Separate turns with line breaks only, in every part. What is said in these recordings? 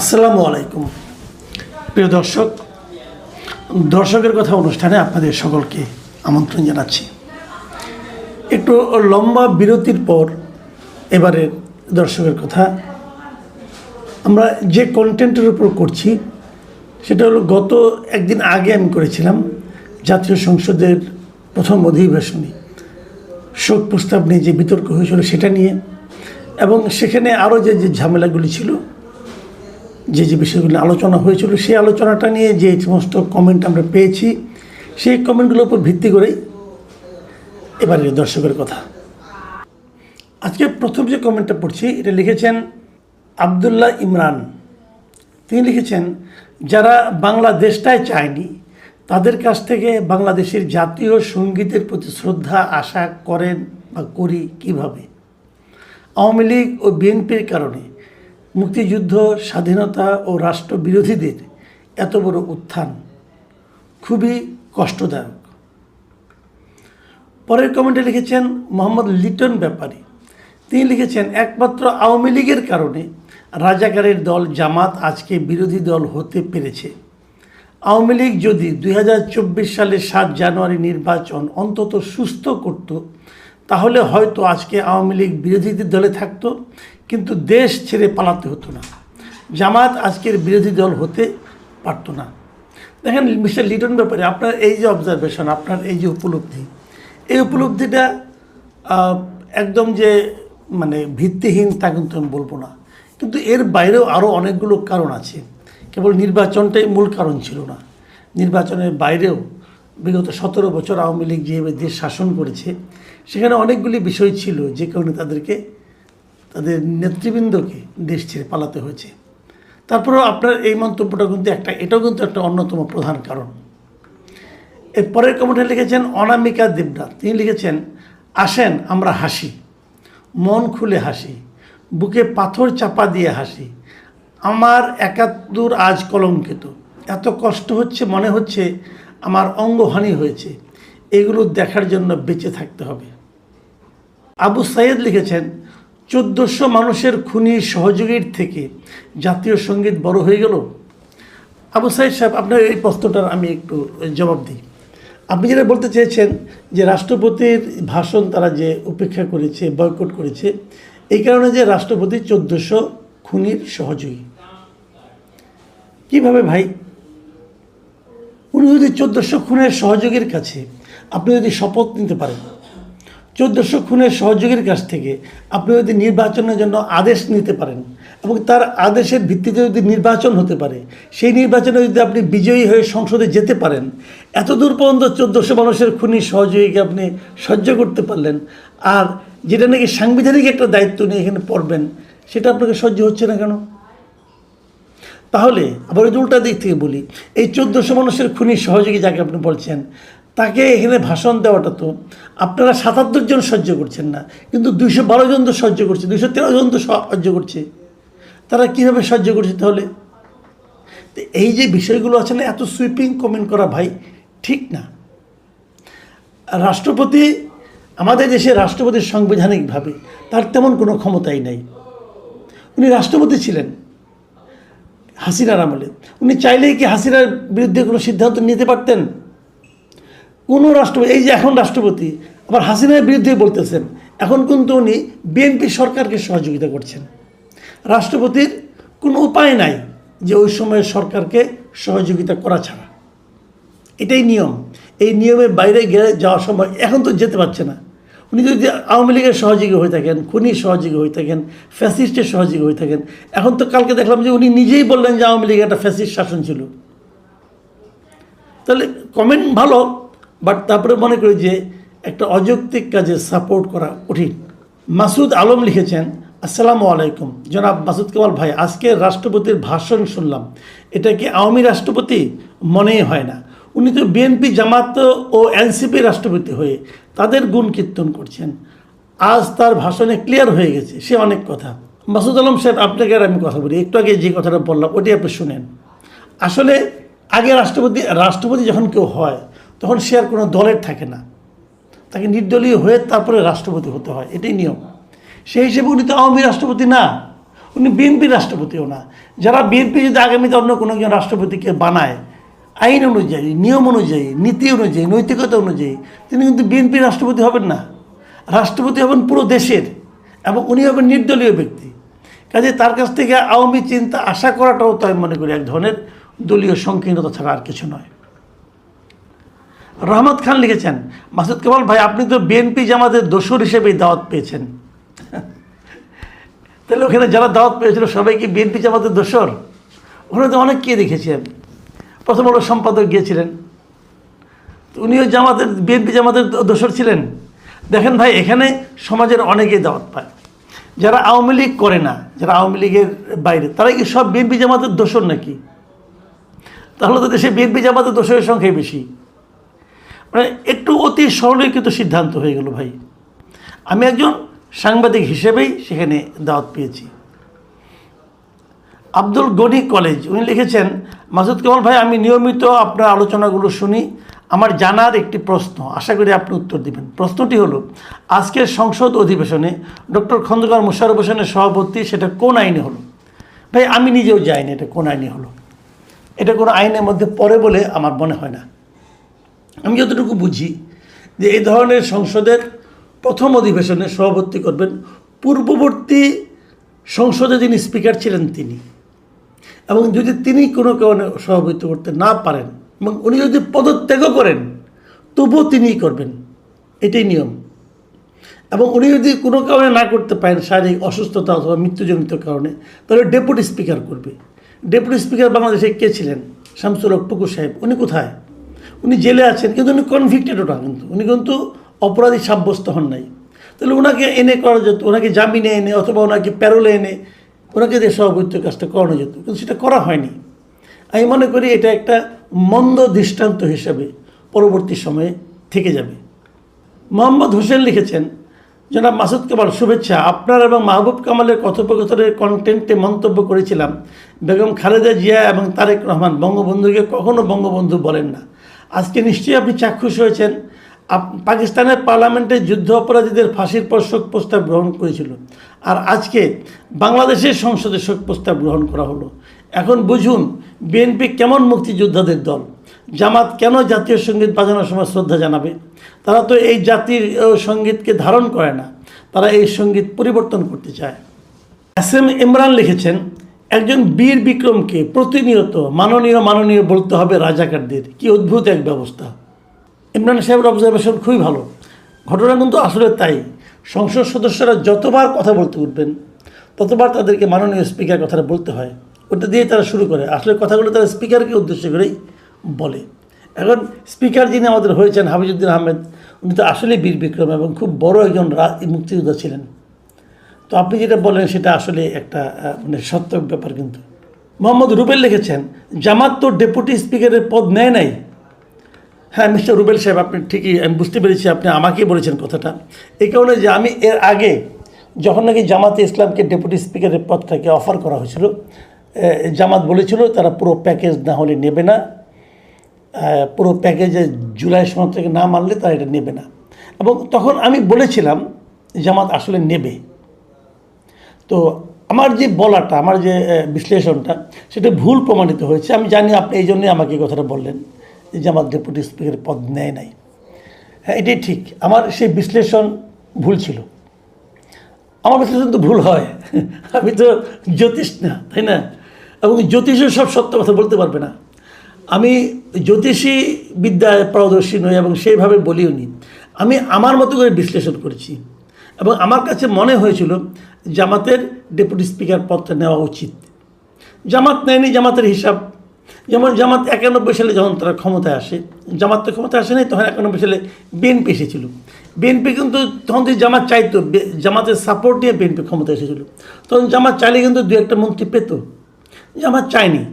আসসালামু আলাইকুম প্রিয় দর্শক, দর্শকের কথা অনুষ্ঠানে আপনাদের সকলকে আমন্ত্রণ জানাচ্ছি। একটু লম্বা বিরতির পর এবারে দর্শকের কথা আমরা যে কন্টেন্টের উপর করছি সেটা হলো গত একদিন আগে আমি করেছিলাম জাতীয় সংসদের প্রথম অধিবেশনে শোক প্রস্তাব নিয়ে যে বিতর্ক হয়েছিল সেটা নিয়ে, এবং সেখানে আরও যে ঝামেলাগুলি ছিল, যে বিষয়গুলো আলোচনা হয়েছিল সেই আলোচনাটা নিয়ে যে সমস্ত কমেন্ট আমরা পেয়েছি সেই কমেন্টগুলোর উপর ভিত্তি করেই এবারে দর্শকের কথা। আজকে প্রথম যে কমেন্টটা পড়ছি এটা লিখেছেন আবদুল্লাহ ইমরান। তিনি লিখেছেন, যারা বাংলাদেশটাই চায়নি তাদের কাছ থেকে বাংলাদেশের জাতীয় সঙ্গীতের প্রতি শ্রদ্ধা আশা করেন বা করি কিভাবে? আওয়ামী লীগ ও বিএনপির কারণে মুক্তিযুদ্ধ, স্বাধীনতা ও রাষ্ট্রবিরোধীদের এত বড় উত্থান খুবই কষ্টদায়ক। পরের কমেন্টে লিখেছেন মোহাম্মদ লিটন ব্যাপারী। তিনি লিখেছেন, একমাত্র আওয়ামী লীগের কারণে রাজাকারের দল জামাত আজকে বিরোধী দল হতে পেরেছে। আওয়ামী লীগ যদি 2024 সালের 7 জানুয়ারি নির্বাচন অন্তত সুস্থ করত তাহলে হয়তো আজকে আওয়ামী লীগ বিরোধীদের দলে থাকতো, কিন্তু দেশ ছেড়ে পালাতে হতো না। জামাত আজকের বিরোধী দল হতে পারত না। দেখেন মিস্টার লিটন ব্যাপারে আপনার এই যে অবজারভেশন, আপনার এই যে উপলব্ধি, এই উপলব্ধিটা একদম যে ভিত্তিহীন তা কিন্তু আমি বলবো না, কিন্তু এর বাইরেও আরও অনেকগুলো কারণ আছে। কেবল নির্বাচনটাই মূল কারণ ছিল না, নির্বাচনের বাইরেও বিগত 17 বছর আওয়ামী লীগ যেভাবে দেশ শাসন করেছে সেখানে অনেকগুলি বিষয় ছিল যে কারণে তাদের নেতৃবৃন্দকে দেশ ছেড়ে পালাতে হয়েছে। তারপরেও আপনার এই মন্তব্যটা কিন্তু এটাও কিন্তু একটা অন্যতম প্রধান কারণ। এর পরের কমেন্টে লিখেছেন অনামিকা দেবনাথ। তিনি লিখেছেন, আসেন আমরা হাসি, মন খুলে হাসি, বুকে পাথর চাপা দিয়ে হাসি। আমার 71 আজ কলঙ্কিত, এত কষ্ট হচ্ছে, মনে হচ্ছে আমার অঙ্গহানি হয়েছে। এগুলো দেখার জন্য বেঁচে থাকতে হবে। আবু সাইদ লিখেছেন, 1400 মানুষের খুনি সহযোগীর থেকে জাতীয় সঙ্গীত বড় হয়ে গেল। আবু সাইদ সাহেব, আপনার এই প্রশ্নটার আমি একটু জবাব দিই। আপনি যেটা বলতে চেয়েছেন যে রাষ্ট্রপতির ভাষণ তারা যে উপেক্ষা করেছে, বয়কট করেছে, এই কারণে যে রাষ্ট্রপতি 1400 খুনির সহযোগী। কিভাবে ভাই? উনি যদি 1400 খুনের সহযোগীর কাছে আপনি যদি শপথ নিতে পারেন, 1400 খুনের সহযোগীর কাছ থেকে আপনি যদি নির্বাচনের জন্য আদেশ নিতে পারেন এবং তার আদেশের ভিত্তিতে যদি নির্বাচন হতে পারে, সেই নির্বাচনে যদি আপনি বিজয়ী হয়ে সংসদে যেতে পারেন, এত দূর পর্যন্ত 1400 মানুষের খুনি সহযোগীকে আপনি সহ্য করতে পারলেন, আর যেটা নাকি সাংবিধানিক একটা দায়িত্ব নিয়ে এখানে পড়বেন সেটা আপনাকে সহ্য হচ্ছে না কেন? তাহলে আবার ওই উল্টা দিক থেকে বলি, এই 1400 মানুষের খুনি সহযোগী যাকে আপনি বলছেন তাকে এখানে ভাষণ দেওয়াটা তো আপনারা 77 জন সহ্য করছেন না, কিন্তু 212 জন তো সহ্য করছে, 213 জন তো সহ্য করছে। তারা কীভাবে সহ্য করছে তাহলে? তো এই যে বিষয়গুলো আছে না, এত সুইপিং কমেন্ট করা ভাই ঠিক না। রাষ্ট্রপতি, আমাদের দেশের রাষ্ট্রপতি সাংবিধানিকভাবে তার তেমন কোনো ক্ষমতাই নাই। উনি রাষ্ট্রপতি ছিলেন হাসিনার আমলে, উনি চাইলেই কি হাসিনার বিরুদ্ধে কোনো সিদ্ধান্ত নিতে পারতেন? কোনো রাষ্ট্রপতি, এই যে এখন রাষ্ট্রপতি আবার হাসিনার বিরুদ্ধে বলতেছেন, এখন কিন্তু উনি বিএনপি সরকারকে সহযোগিতা করছেন। রাষ্ট্রপতির কোনো উপায় নাই যে ওই সময়ের সরকারকে সহযোগিতা করা ছাড়া, এটাই নিয়ম। এই নিয়মের বাইরে গেলে যাওয়ার সময় এখন তো যেতে পারছে না। উনি যদি আওয়ামী লীগের সহযোগী হয়ে থাকেন, খুনির সহযোগী হয়ে থাকেন, ফ্যাসিস্টের সহযোগী হয়ে থাকেন, এখন তো কালকে দেখলাম যে উনি নিজেই বললেন যে আওয়ামী লীগের একটা ফ্যাসিস্ট শাসন ছিল। তাহলে কমেন্ট ভালো, বাট তারপরে মনে করি যে একটা অযৌক্তিক কাজে সাপোর্ট করা কঠিন। মাসুদ আলম লিখেছেন, আসসালামু আলাইকুম জনাব মাসুদ কামাল ভাই, আজকে রাষ্ট্রপতির ভাষণ শুনলাম, এটা কি আওয়ামী রাষ্ট্রপতি? মনেই হয় না। উনি তো বিএনপি, জামাত ও এনসিপি রাষ্ট্রপতি হয়ে তাদের গুণ কীর্তন করছেন। আজ তার ভাষণে ক্লিয়ার হয়ে গেছে সে অনেক কথা। মাসুদ আলম সাহেব, আপনাকে আর আমি কথা বলি, একটু আগে যে কথাটা বললাম ওটি আপনি শুনেন। আসলে আগে রাষ্ট্রপতি যখন কেউ হয় তখন সে আর কোনো দলের থাকে না, তাকে নির্দলীয় হয়ে তারপরে রাষ্ট্রপতি হতে হয়, এটাই নিয়ম। সেই হিসেবে উনি তো আওয়ামী রাষ্ট্রপতি না, উনি বিএনপির রাষ্ট্রপতিও না। যারা বিএনপি যদি আগামীতে অন্য কোনো একজন রাষ্ট্রপতিকে বানায় আইন অনুযায়ী, নিয়ম অনুযায়ী, নীতি অনুযায়ী, নৈতিকতা অনুযায়ী, তিনি কিন্তু বিএনপির রাষ্ট্রপতি হবেন না। রাষ্ট্রপতি হবেন পুরো দেশের, এবং উনি হবেন নির্দলীয় ব্যক্তি। কাজে তার কাছ থেকে আওয়ামী চিন্তা আশা করাটাও তো আমি মনে করি এক ধরনের দলীয় সংকীর্ণতা ছাড়া আর কিছু নয়। রহমত খান লিখেছেন, মাসুদ কামাল ভাই আপনি তো বিএনপি জামাতের দোসর হিসেবেই দাওয়াত পেয়েছেন। তাহলে ওখানে যারা দাওয়াত পেয়েছিল সবাই কি বিএনপি জামাতের দোসর? ওখানে তো অনেককে দেখেছি আমি। প্রথম আলো সম্পাদক গিয়েছিলেন, তো উনিও জামাতের বিএনপি জামাতের দোসর ছিলেন। দেখেন ভাই, এখানে সমাজের অনেকেই দাওয়াত পায়। যারা আওয়ামী লীগ করে না, যারা আওয়ামী লীগের বাইরে, তারা কি সব বিএনপি জামাতের দোসর নাকি? তাহলে তো দেশে বিএনপি জামাতের দোসরের সংখ্যাই বেশি। মানে একটু অতি সরলীকৃত সিদ্ধান্ত হয়ে গেল ভাই। আমি একজন সাংবাদিক হিসেবেই সেখানে দাওয়াত পেয়েছি। আব্দুল গনি কলেজ, উনি লিখেছেন, মাসুদ কামাল ভাই আমি নিয়মিত আপনার আলোচনাগুলো শুনি। আমার জানার একটি প্রশ্ন, আশা করি আপনি উত্তর দিবেন। প্রশ্নটি হলো, আজকের সংসদ অধিবেশনে ডক্টর খন্দকার মোশাররফ হোসেনের সভাপতি, সেটা কোন আইনে হলো? ভাই আমি নিজেও জানি না এটা কোন আইনে হলো। এটা কোনো আইনের মধ্যে পড়ে বলে আমার মনে হয় না। আমি যতটুকু বুঝি যে এই ধরনের সংসদের প্রথম অধিবেশনে সভাপতি করবেন পূর্ববর্তী সংসদে যিনি স্পিকার ছিলেন তিনি, এবং যদি তিনি কোনো কারণে সভাপতিত্ব করতে না পারেন এবং উনি যদি পদত্যাগও করেন তবুও তিনিই করবেন, এটাই নিয়ম। এবং উনি যদি কোনো কারণে না করতে পারেন, শারীরিক অসুস্থতা অথবা মৃত্যুজনিত কারণে, তাহলে ডেপুটি স্পিকার করবে। ডেপুটি স্পিকার বাংলাদেশে কে ছিলেন? শামসুল হক টুকু সাহেব। উনি কোথায়? উনি জেলে আছেন, কিন্তু উনি কনভিক্টেডও না, উনি কিন্তু অপরাধী সাব্যস্ত হন নাই। তাহলে ওনাকে এনে করা যেত, ওনাকে জামিনে এনে অথবা ওনাকে প্যারোলে এনে ওনাকে দিয়ে সভাপতিত্বের কাজটা করানো যেত, কিন্তু সেটা করা হয়নি। আমি মনে করি এটা একটা মন্দ দৃষ্টান্ত হিসাবে পরবর্তী সময়ে থেকে যাবে। মোহাম্মদ হোসেন লিখেছেন, জনাব মাসুদ কামাল শুভেচ্ছা। আপনার এবং মাহবুব কামালের কথোপকথনের কন্টেন্টে মন্তব্য করেছিলাম, বেগম খালেদা জিয়া এবং তারেক রহমান বঙ্গবন্ধুকে কখনো বঙ্গবন্ধু বলেন না। আজকে নিশ্চয়ই আপনি চাক্ষুষ হয়েছেন। পাকিস্তানের পার্লামেন্টে যুদ্ধ অপরাধীদের ফাঁসির পর শোক প্রস্তাব গ্রহণ করেছিল, আর আজকে বাংলাদেশের সংসদে শোক প্রস্তাব গ্রহণ করা হলো। এখন বুঝুন বিএনপি কেমন মুক্তিযোদ্ধাদের দল। জামাত কেন জাতীয় সঙ্গীত বাজানোর সময় শ্রদ্ধা জানাবে? তারা তো এই জাতির সঙ্গীতকে ধারণ করে না, তারা এই সঙ্গীত পরিবর্তন করতে চায়। এসএম ইমরান লিখেছেন, একজন বীর বিক্রমকে প্রতিনিয়ত মাননীয় বলতে হবে রাজাকারদের, কি অদ্ভুত এক ব্যবস্থা। ইমরান সাহেবের অবজারভেশন খুবই ভালো। ঘটনা কিন্তু আসলে তাই। সংসদ সদস্যরা যতবার কথা বলতে উঠবেন ততবার তাদেরকে মাননীয় স্পিকার কথাটা বলতে হয়, ওটা দিয়ে তারা শুরু করে। আসলে কথাগুলো তারা স্পিকারকে উদ্দেশ্য করেই বলে। এখন স্পিকার যিনি আমাদের হয়েছেন হাফিজউদ্দিন আহমেদ, উনি তো আসলেই বীর বিক্রম এবং খুব বড় একজন মুক্তিযোদ্ধা ছিলেন। তো আপনি যেটা বলেন সেটা আসলে একটা মানে সত্য ব্যাপার। কিন্তু মোহাম্মদ রুবেল লিখেছেন, জামাত তো ডেপুটি স্পিকারের পদ নেয় নাই। হ্যাঁ মিস্টার রুবেল সাহেব, আপনি ঠিকই, আমি বুঝতে পেরেছি আপনি আমাকেই বলেছেন কথাটা। এই কারণে যে আমি এর আগে যখন নাকি জামাতে ইসলামকে ডেপুটি স্পিকারের পদটাকে অফার করা হয়েছিল, জামাত বলেছিল তারা পুরো প্যাকেজ না হলে নেবে না, পুরো প্যাকেজে জুলাই সনদ থেকে না মানলে তারা এটা নেবে না। এবং তখন আমি বলেছিলাম জামাত আসলে নেবে। তো আমার যে বলাটা, আমার যে বিশ্লেষণটা, সেটা ভুল প্রমাণিত হয়েছে। আমি জানি আপনি এই জন্যই আমাকে এই কথাটা বললেন যে আমার ডেপুটি স্পিকারের পদ নেয় নাই। হ্যাঁ এটাই ঠিক, আমার সেই বিশ্লেষণ ভুল ছিল। আমার বিশ্লেষণ তো ভুল হয়, আমি তো জ্যোতিষ না, তাই না? এবং জ্যোতিষও সব সত্য কথা বলতে পারবে না। আমি জ্যোতিষী বিদ্যায় পারদর্শী নই এবং সেইভাবে বলিও নি। আমি আমার মতো করে বিশ্লেষণ করেছি এবং আমার কাছে মনে হয়েছিল জামাতের ডেপুটি স্পিকার পদটা নেওয়া উচিত। জামাত নেয়নি, জামাতের হিসাব। যেমন জামাত 91 সালে যখন তারা ক্ষমতায় আসে, জামাত তো ক্ষমতায় আসে নাই, তখন 91 সালে বিএনপি এসেছিল। বিএনপি কিন্তু তখন যদি জামাত চাইতো, জামাতের সাপোর্ট নিয়ে বিএনপি ক্ষমতায় এসেছিল, তখন জামাত চাইলে কিন্তু 2-1টা মন্ত্রী পেত। জামাত চায়নি,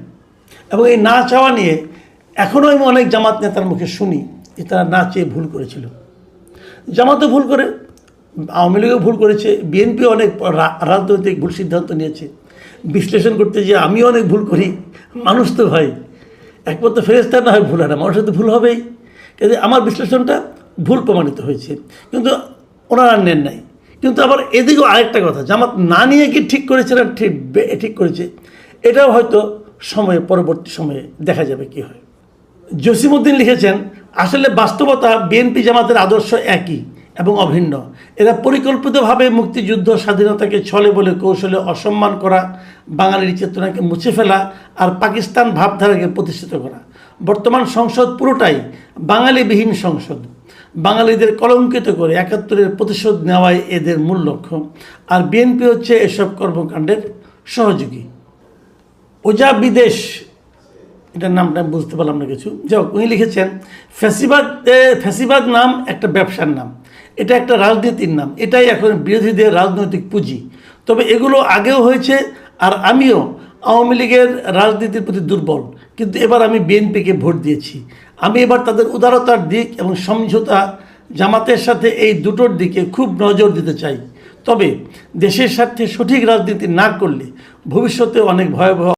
এবং এই না চাওয়া নিয়ে এখনও আমি অনেক জামাত নেতার মুখে শুনি যে তারা না চেয়ে ভুল করেছিল। জামাতও ভুল করে, আওয়ামী লীগও ভুল করেছে, বিএনপিও অনেক রাজনৈতিক ভুল সিদ্ধান্ত নিয়েছে। বিশ্লেষণ করতে যে আমিও অনেক ভুল করি, মানুষ তো ভাই একমাত্র ফেরেশতা না হয় ভুল হয় না, মানুষের তো ভুল হবেই। কিন্তু আমার বিশ্লেষণটা ভুল প্রমাণিত হয়েছে, কিন্তু ওনারা নেন নাই। কিন্তু আবার এদিকেও আরেকটা কথা, জামাত না নিয়ে কি ঠিক করেছে না ঠিক করেছে, এটাও হয়তো পরবর্তী সময়ে দেখা যাবে কি হয়। জসিমউদ্দিন লিখেছেন, আসলে বাস্তবতা বিএনপি জামাতের আদর্শ একই এবং অভিন্ন। এরা পরিকল্পিতভাবে মুক্তিযুদ্ধ স্বাধীনতাকে ছলে বলে কৌশলে অসম্মান করা, বাঙালির চেতনাকে মুছে ফেলা আর পাকিস্তান ভাবধারাকে প্রতিষ্ঠিত করা। বর্তমান সংসদ পুরোটাই বাঙালিবিহীন সংসদ। বাঙালিদের কলঙ্কিত করে ৭১-এর প্রতিশোধ নেওয়াই এদের মূল লক্ষ্য, আর বিএনপি হচ্ছে এসব কর্মকাণ্ডের সহযোগী। ওজা বিদেশ, এটার নামটা আমি বুঝতে পারলাম না কিছু, যাই হোক, উনি লিখেছেন, ফ্যাসিবাদ নাম একটা ব্যবসার নাম, এটা একটা রাজনীতির নাম, এটাই এখন বিরোধীদের রাজনৈতিক পুঁজি। তবে এগুলো আগেও হয়েছে, আর আমিও আওয়ামী লীগের রাজনীতির প্রতি দুর্বল, কিন্তু এবার আমি বিএনপিকে ভোট দিয়েছি। আমি এবার তাদের উদারতার দিক এবং সমঝোতা জামাতের সাথে এই দুটোর দিকে খুব নজর দিতে চাই। তবে দেশের স্বার্থে সঠিক রাজনীতি না করলে ভবিষ্যতে অনেক ভয়াবহ